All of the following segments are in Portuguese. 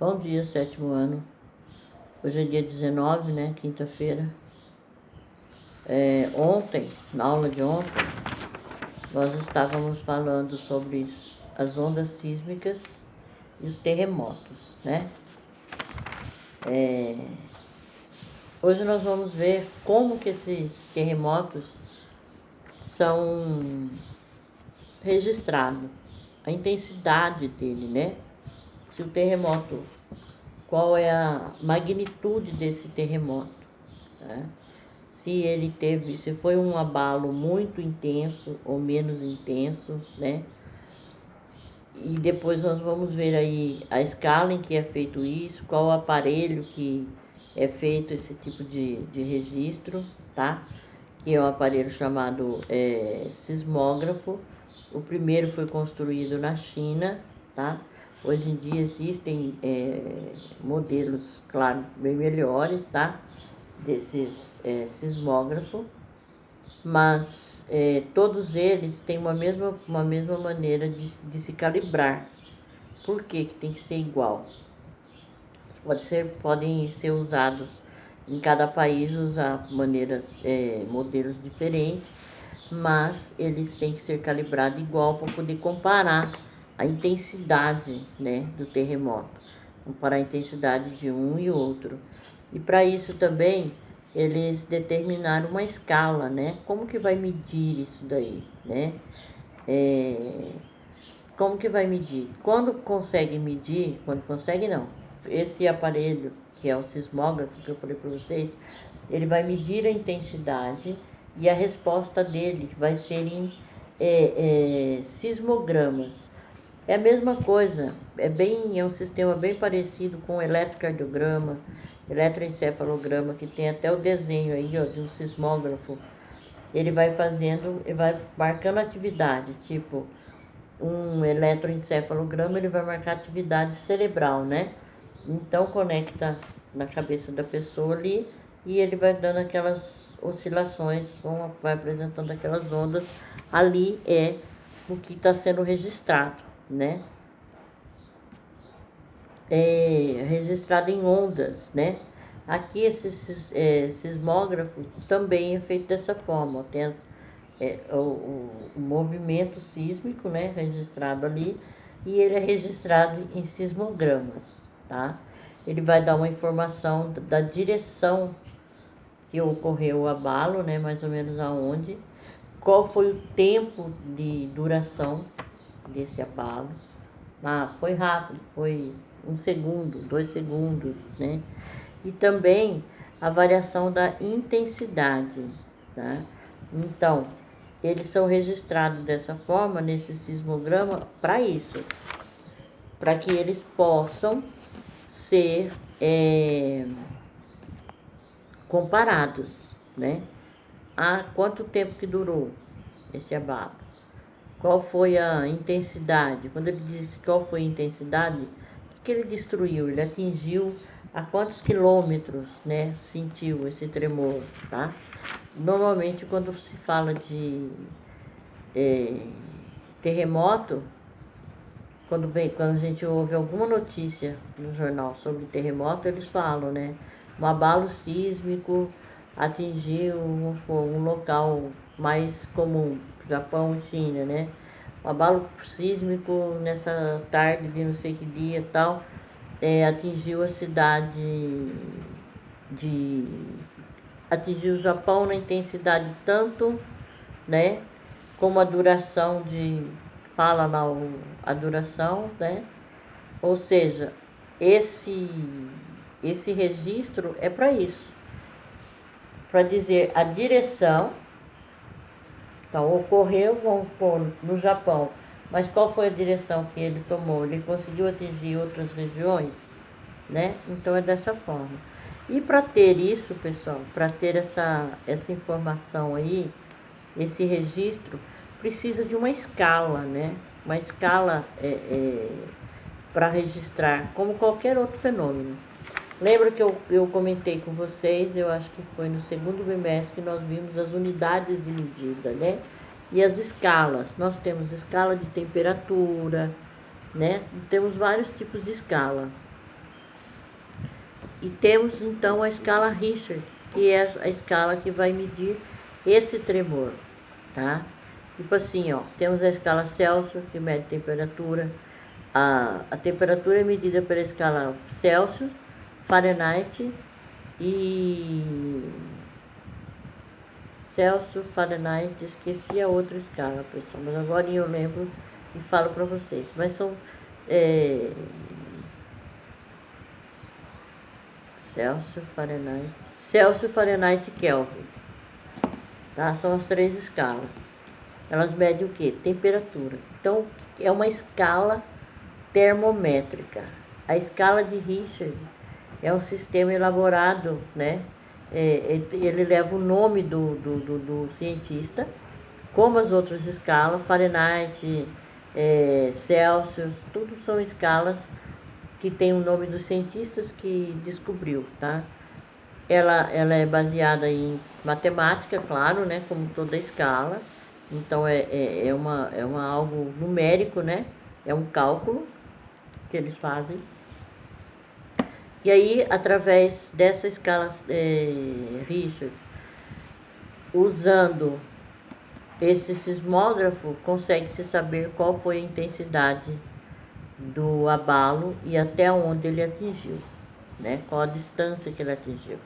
Bom dia, sétimo ano. Hoje é dia 19, né? Quinta-feira. Ontem, na aula de ontem, nós estávamos falando sobre as ondas sísmicas e os terremotos, né? Hoje nós vamos ver como que esses terremotos são registrados, a intensidade dele, né? Se o terremoto, qual é a magnitude desse terremoto, né? Se foi um abalo muito intenso ou menos intenso, né? E depois nós vamos ver aí a escala em que é feito isso, qual o aparelho que é feito esse tipo de registro, tá? Que é um aparelho chamado sismógrafo. O primeiro foi construído na China, tá? Hoje em dia existem modelos, claro, bem melhores, tá? Desses sismógrafos, mas todos eles têm uma mesma maneira de se calibrar. Por que tem que ser igual? Podem ser usados em cada país, usar modelos diferentes, mas eles têm que ser calibrados igual para poder comparar a intensidade, né, do terremoto, comparar a intensidade de um e outro. E para isso também eles determinaram uma escala, né? Como que vai medir isso daí, né? Como que vai medir? Quando consegue medir, quando consegue não, esse aparelho que é o sismógrafo que eu falei para vocês, ele vai medir a intensidade e a resposta dele vai ser em sismogramas. É a mesma coisa, é um sistema bem parecido com o eletrocardiograma, eletroencefalograma, que tem até o desenho aí, ó, de um sismógrafo. Ele vai marcando atividade, tipo um eletroencefalograma, ele vai marcar atividade cerebral, né? Então conecta na cabeça da pessoa ali e ele vai dando aquelas oscilações, vai apresentando aquelas ondas. Ali é o que está sendo registrado, né? Registrado em ondas, né? Aqui esse sismógrafo também é feito dessa forma. Tem o movimento sísmico, né, registrado ali, e ele é registrado em sismogramas, tá? Ele vai dar uma informação da direção que ocorreu o abalo, né, mais ou menos aonde, qual foi o tempo de duração desse abalo. Foi rápido, foi 1 segundo, 2 segundos, né? E também a variação da intensidade, tá? Então, eles são registrados dessa forma, nesse sismograma, para isso, para que eles possam ser comparados, né? Há quanto tempo que durou esse abalo? Qual foi a intensidade? Quando ele disse qual foi a intensidade, o que ele destruiu? Ele atingiu a quantos quilômetros, né, sentiu esse tremor, tá? Normalmente, quando se fala de terremoto, quando a gente ouve alguma notícia no jornal sobre terremoto, eles falam, né? Um abalo sísmico atingiu um local mais comum, Japão e China, né? Um abalo sísmico nessa tarde de não sei que dia e tal, atingiu a cidade atingiu o Japão na intensidade tanto, né? Como a duração fala lá a duração, né? Ou seja, esse registro é para isso, para dizer a direção. Então, ocorreu, vamos pôr, no Japão, mas qual foi a direção que ele tomou? Ele conseguiu atingir outras regiões, né? Então, é dessa forma. E para ter isso, pessoal, para ter essa informação aí, esse registro, precisa de uma escala, né? Uma escala para registrar, como qualquer outro fenômeno. Lembra que eu comentei com vocês, eu acho que foi no segundo bimestre que nós vimos as unidades de medida, né? E as escalas. Nós temos escala de temperatura, né? Temos vários tipos de escala. E temos então a escala Richter, que é a escala que vai medir esse tremor, tá? Tipo assim, ó, temos a escala Celsius, que mede temperatura. A temperatura é medida pela escala Celsius, Fahrenheit e Celsius, Fahrenheit, esqueci a outra escala, pessoal, mas agora eu lembro e falo para vocês. Mas são Celsius, Fahrenheit e Kelvin, tá? São as três escalas. Elas medem o que? Temperatura. Então, é uma escala termométrica. A escala de Richter é um sistema elaborado, né? Ele leva o nome do cientista, como as outras escalas, Fahrenheit, Celsius, tudo são escalas que tem o nome dos cientistas que descobriu, tá? Ela é baseada em matemática, claro, né? Como toda escala. Então, é algo numérico, né? É um cálculo que eles fazem. E aí, através dessa escala Richter, usando esse sismógrafo, consegue-se saber qual foi a intensidade do abalo e até onde ele atingiu, né? Qual a distância que ele atingiu.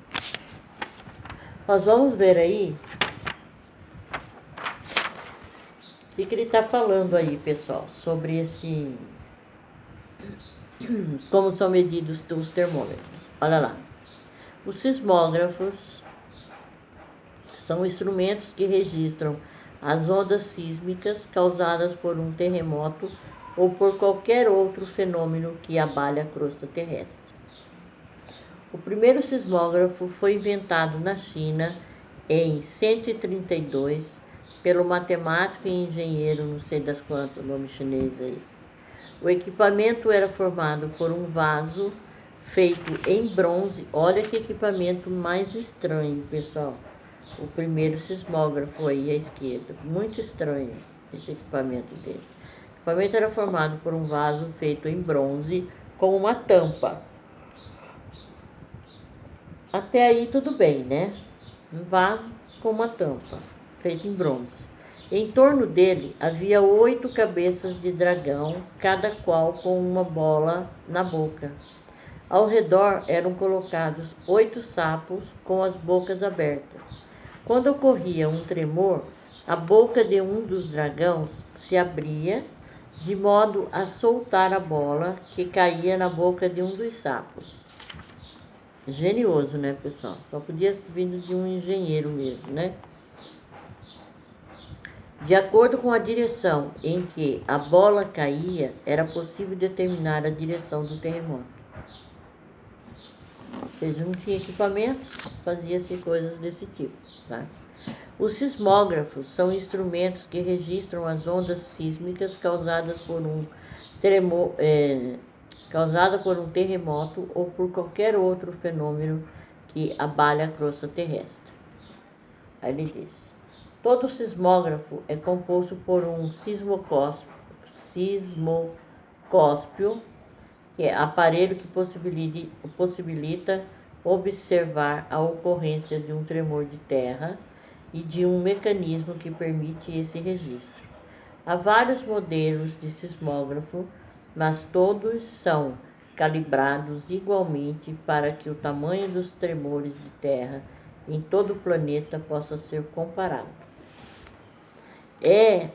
Nós vamos ver aí o que ele está falando aí, pessoal, sobre esse... como são medidos os termômetros. Olha lá. Os sismógrafos são instrumentos que registram as ondas sísmicas causadas por um terremoto ou por qualquer outro fenômeno que abale a crosta terrestre. O primeiro sismógrafo foi inventado na China em 132 pelo matemático e engenheiro, não sei das quantas, o nome chinês aí. O equipamento era formado por um vaso feito em bronze. Olha que equipamento mais estranho, pessoal. O primeiro sismógrafo aí à esquerda. Muito estranho esse equipamento dele. O equipamento era formado por um vaso feito em bronze com uma tampa. Até aí tudo bem, né? Um vaso com uma tampa, feito em bronze. Em torno dele havia 8 cabeças de dragão, cada qual com uma bola na boca. Ao redor eram colocados 8 sapos com as bocas abertas. Quando ocorria um tremor, a boca de um dos dragões se abria, de modo a soltar a bola que caía na boca de um dos sapos. Genioso, né, pessoal? Só podia vir de um engenheiro mesmo, né? De acordo com a direção em que a bola caía, era possível determinar a direção do terremoto. Ou seja, não tinha equipamento, fazia-se coisas desse tipo, tá? Os sismógrafos são instrumentos que registram as ondas sísmicas causadas por um terremoto ou por qualquer outro fenômeno que abale a crosta terrestre. Aí ele diz: todo sismógrafo é composto por um sismocóspio, que é aparelho que possibilita observar a ocorrência de um tremor de terra e de um mecanismo que permite esse registro. Há vários modelos de sismógrafo, mas todos são calibrados igualmente para que o tamanho dos tremores de terra em todo o planeta possa ser comparado. É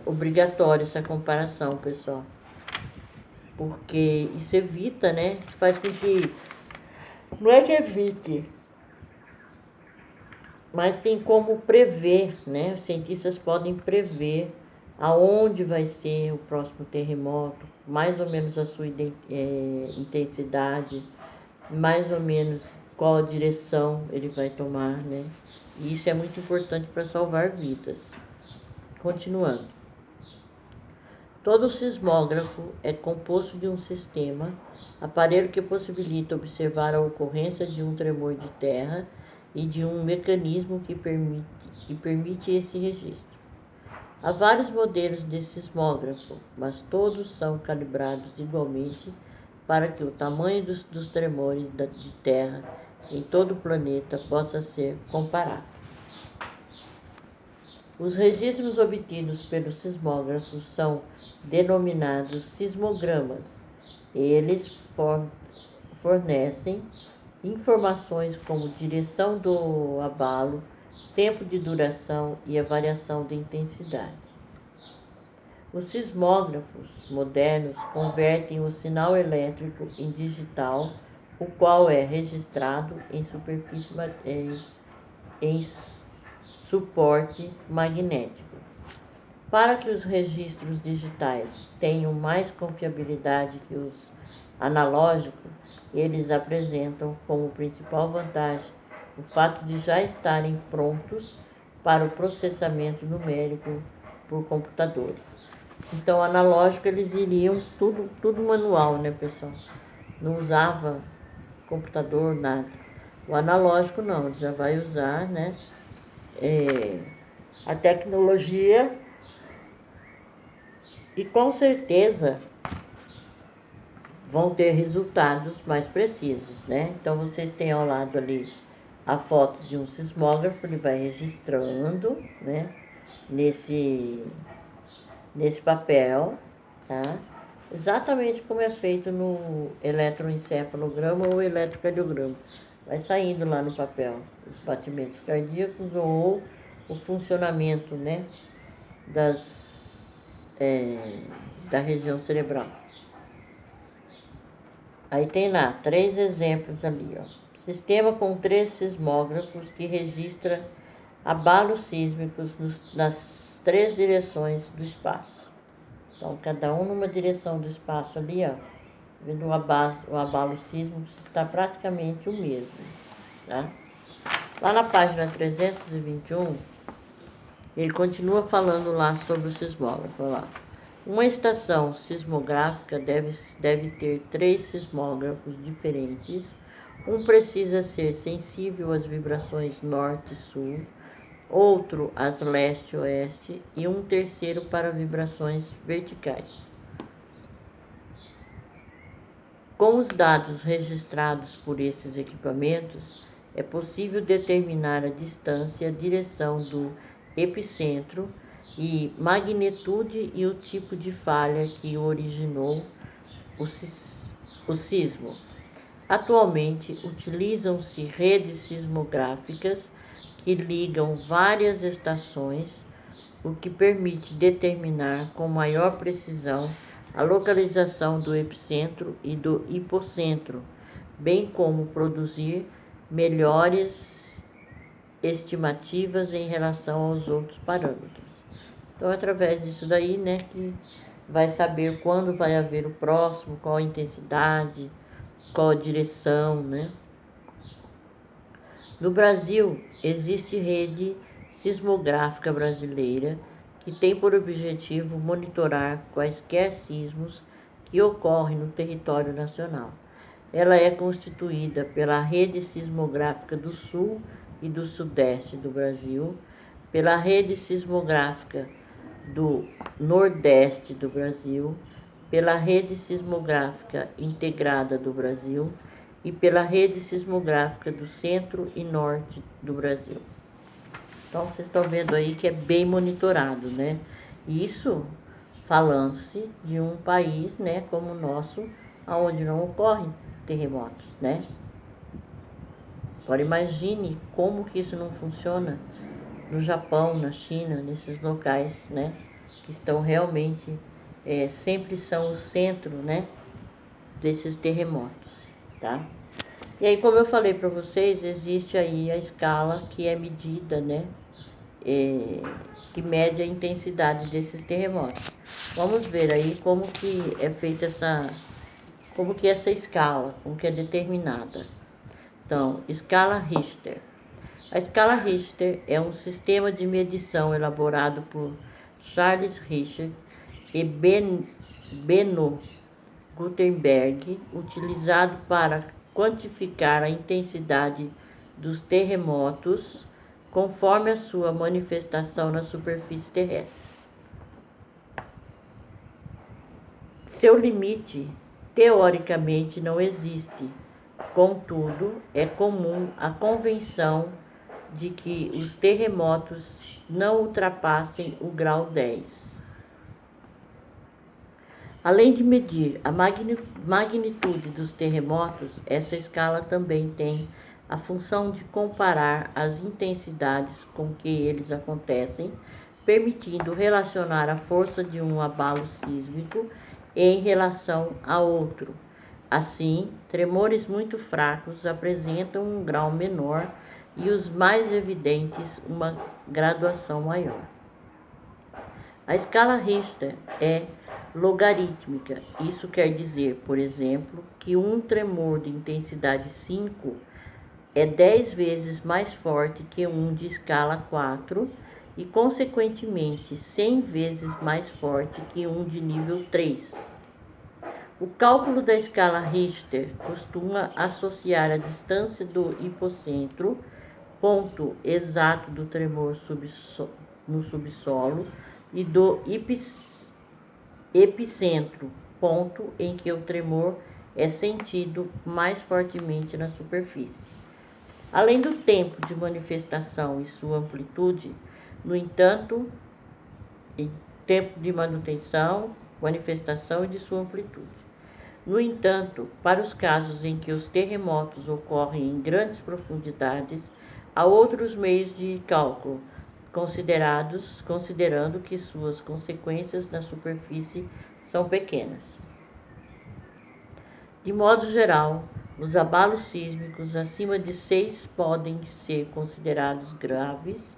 obrigatório essa comparação, pessoal, porque isso evita, né? Faz com que, não é que evite, mas tem como prever, né? Os cientistas podem prever aonde vai ser o próximo terremoto, mais ou menos a sua intensidade, mais ou menos qual a direção ele vai tomar, né? E isso é muito importante para salvar vidas. Continuando. Todo sismógrafo é composto de um sistema, aparelho que possibilita observar a ocorrência de um tremor de terra e de um mecanismo que permite esse registro. Há vários modelos de sismógrafo, mas todos são calibrados igualmente para que o tamanho dos tremores de terra em todo o planeta possa ser comparado. Os registros obtidos pelos sismógrafos são denominados sismogramas. Eles fornecem informações como direção do abalo, tempo de duração e a variação de intensidade. Os sismógrafos modernos convertem o sinal elétrico em digital, o qual é registrado em suporte magnético. Para que os registros digitais tenham mais confiabilidade que os analógicos, eles apresentam como principal vantagem o fato de já estarem prontos para o processamento numérico por computadores. Então, analógico eles iriam tudo manual, né, pessoal? Não usava computador, nada. O analógico não, ele já vai usar, né, a tecnologia e com certeza vão ter resultados mais precisos, né? Então, vocês têm ao lado ali a foto de um sismógrafo, ele vai registrando, né, nesse papel, tá? Exatamente como é feito no eletroencefalograma ou eletrocardiograma. Vai saindo lá no papel os batimentos cardíacos ou o funcionamento, né, da região cerebral. Aí tem lá 3 exemplos ali, ó. Sistema com 3 sismógrafos que registra abalos sísmicos nas 3 direções do espaço. Então, cada um numa direção do espaço ali, ó. Vendo o abalo sísmico está praticamente o mesmo, tá? Lá na página 321, ele continua falando lá sobre o sismógrafo, lá. Uma estação sismográfica deve ter 3 sismógrafos diferentes. Um precisa ser sensível às vibrações norte-sul, outro às leste-oeste e um terceiro para vibrações verticais. Com os dados registrados por esses equipamentos, é possível determinar a distância e a direção do epicentro e magnitude e o tipo de falha que originou o sismo. Atualmente, utilizam-se redes sismográficas que ligam várias estações, o que permite determinar com maior precisão a localização do epicentro e do hipocentro, bem como produzir melhores estimativas em relação aos outros parâmetros. Então, através disso daí, né, que vai saber quando vai haver o próximo, qual a intensidade, qual a direção, né? No Brasil, existe rede sismográfica brasileira que tem por objetivo monitorar quaisquer sismos que ocorrem no território nacional. Ela é constituída pela Rede Sismográfica do Sul e do Sudeste do Brasil, pela Rede Sismográfica do Nordeste do Brasil, pela Rede Sismográfica Integrada do Brasil e pela Rede Sismográfica do Centro e Norte do Brasil. Então, vocês estão vendo aí que é bem monitorado, né? Isso falando-se de um país, né, como o nosso, onde não ocorrem terremotos, né? Agora, imagine como que isso não funciona no Japão, na China, nesses locais, né, que estão realmente, sempre são o centro, né, desses terremotos, tá? E aí, como eu falei para vocês, existe aí a escala que é medida, né, que mede a intensidade desses terremotos. Vamos ver aí como que é feita como que é essa escala, como que é determinada. Então, escala Richter. A escala Richter é um sistema de medição elaborado por Charles Richter e Benno Gutenberg, utilizado para quantificar a intensidade dos terremotos conforme a sua manifestação na superfície terrestre. Seu limite teoricamente não existe. Contudo, é comum a convenção de que os terremotos não ultrapassem o grau 10. Além de medir a magnitude dos terremotos, essa escala também tem a função de comparar as intensidades com que eles acontecem, permitindo relacionar a força de um abalo sísmico em relação a outro. Assim, tremores muito fracos apresentam um grau menor e os mais evidentes uma graduação maior. A escala Richter é logarítmica. Isso quer dizer, por exemplo, que um tremor de intensidade 5 é 10 vezes mais forte que um de escala 4 e, consequentemente, 100 vezes mais forte que um de nível 3. O cálculo da escala Richter costuma associar a distância do hipocentro, ponto exato do tremor no subsolo, e do epicentro, ponto em que o tremor é sentido mais fortemente na superfície. Além do tempo de manifestação e sua amplitude, no entanto, tempo de manutenção, manifestação e de sua amplitude. No entanto, para os casos em que os terremotos ocorrem em grandes profundidades, há outros meios de cálculo, considerando que suas consequências na superfície são pequenas. De modo geral, os abalos sísmicos acima de 6 podem ser considerados graves.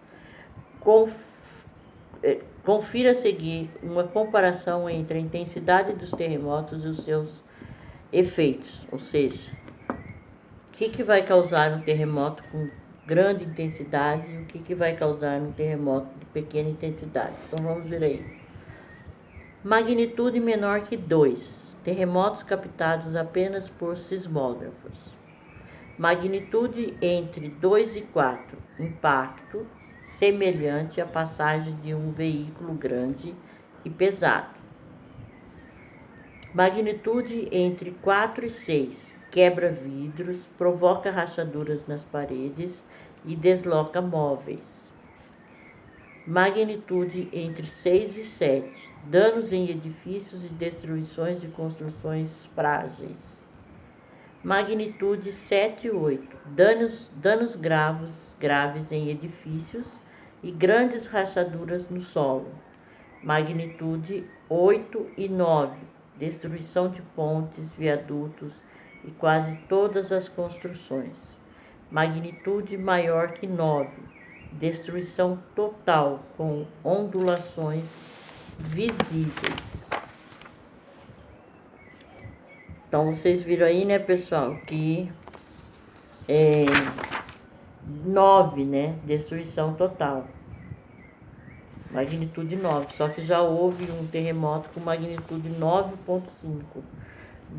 Confira a seguir uma comparação entre a intensidade dos terremotos e os seus efeitos, ou seja, o que vai causar um terremoto com grande intensidade e o que vai causar um terremoto de pequena intensidade. Então vamos ver aí. Magnitude menor que 2. Terremotos captados apenas por sismógrafos. Magnitude entre 2 e 4. Impacto semelhante à passagem de um veículo grande e pesado. Magnitude entre 4 e 6. Quebra vidros, provoca rachaduras nas paredes e desloca móveis. Magnitude entre 6 e 7. Danos em edifícios e destruições de construções frágeis. Magnitude 7 e 8. Danos graves em edifícios e grandes rachaduras no solo. Magnitude 8 e 9. Destruição de pontes, viadutos e quase todas as construções. Magnitude maior que 9. Destruição total com ondulações visíveis. Então, vocês viram aí, né, pessoal, que 9, né, destruição total. Magnitude 9, só que já houve um terremoto com magnitude 9,5.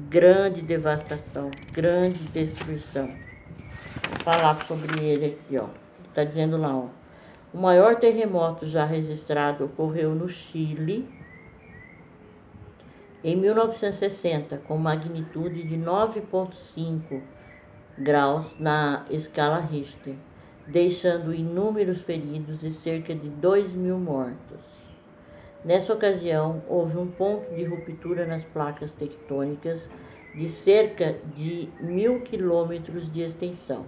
Grande devastação, grande destruição. Vou falar sobre ele aqui, ó. Está dizendo lá, ó. O maior terremoto já registrado ocorreu no Chile em 1960, com magnitude de 9,5 graus na escala Richter, deixando inúmeros feridos e cerca de 2.000 mortos. Nessa ocasião, houve um ponto de ruptura nas placas tectônicas de cerca de 1.000 quilômetros de extensão.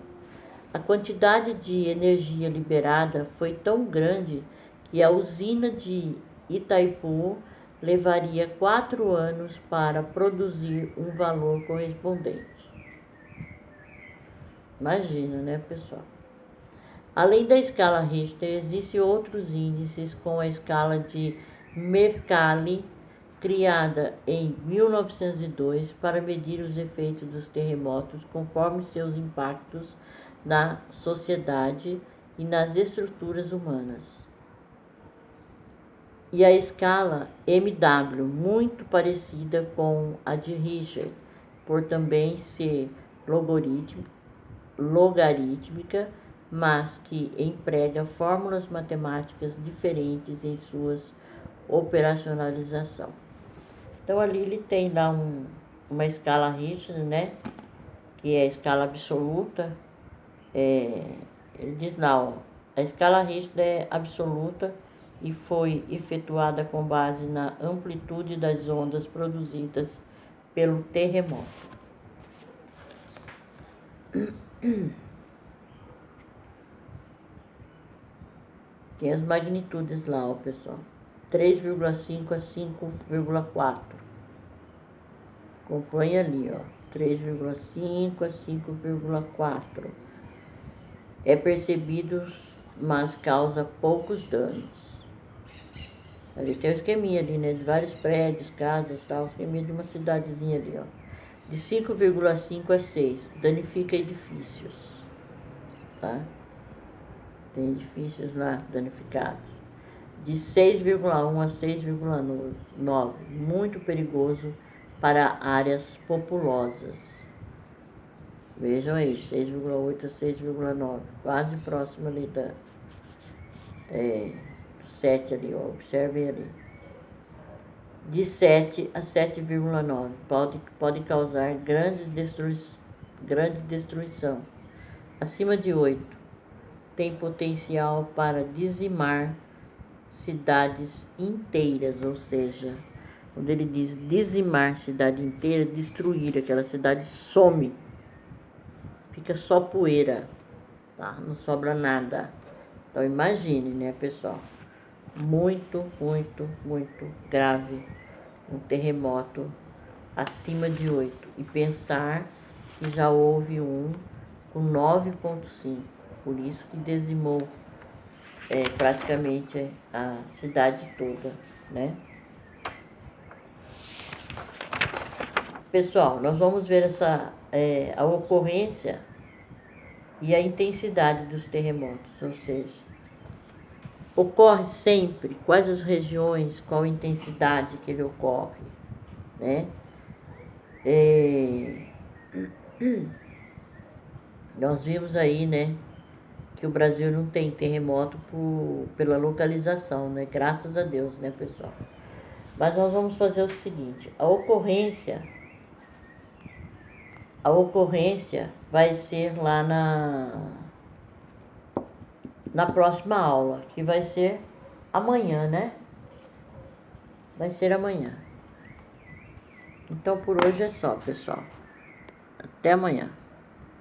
A quantidade de energia liberada foi tão grande que a usina de Itaipu levaria 4 anos para produzir um valor correspondente. Imagina, né, pessoal? Além da escala Richter, existem outros índices, como a escala de Mercalli, criada em 1902 para medir os efeitos dos terremotos conforme seus impactos na sociedade e nas estruturas humanas. E a escala MW, muito parecida com a de Richter, por também ser logarítmica, mas que emprega fórmulas matemáticas diferentes em suas operacionalização. Então ali ele tem lá uma escala Richter, né? Que é a escala absoluta. Ele diz lá, ó, a escala Richter é absoluta e foi efetuada com base na amplitude das ondas produzidas pelo terremoto. Tem as magnitudes lá, ó, pessoal. 3,5 a 5,4. Acompanha ali, ó. 3,5 a 5,4. É percebido, mas causa poucos danos. Ali tem o esqueminha ali, né? De vários prédios, casas e tal. Esqueminha de uma cidadezinha ali, ó. De 5,5 a 6. Danifica edifícios. Tá? Tem edifícios lá danificados. De 6,1 a 6,9. Muito perigoso para áreas populosas. Vejam aí, 6,8 a 6,9. Quase próximo ali do 7 ali, ó. Observem ali. De 7 a 7,9 pode causar grande destruição. Acima de 8 tem potencial para dizimar cidades inteiras, ou seja, quando ele diz dizimar cidade inteira, destruir, aquela cidade some, fica só poeira, tá? Não sobra nada. Então imagine, né, pessoal? Muito, muito, muito grave um terremoto acima de 8. E pensar que já houve um com 9,5. Por isso que dizimou praticamente a cidade toda, né? Pessoal, nós vamos ver a ocorrência e a intensidade dos terremotos, ou seja, ocorre sempre, quais as regiões, qual a intensidade que ele ocorre, né? Nós vimos aí, né, que o Brasil não tem terremoto pela localização, né? Graças a Deus, né, pessoal? Mas nós vamos fazer o seguinte, a ocorrência vai ser lá na próxima aula, que vai ser amanhã, né? Vai ser amanhã. Então por hoje é só, pessoal. Até amanhã.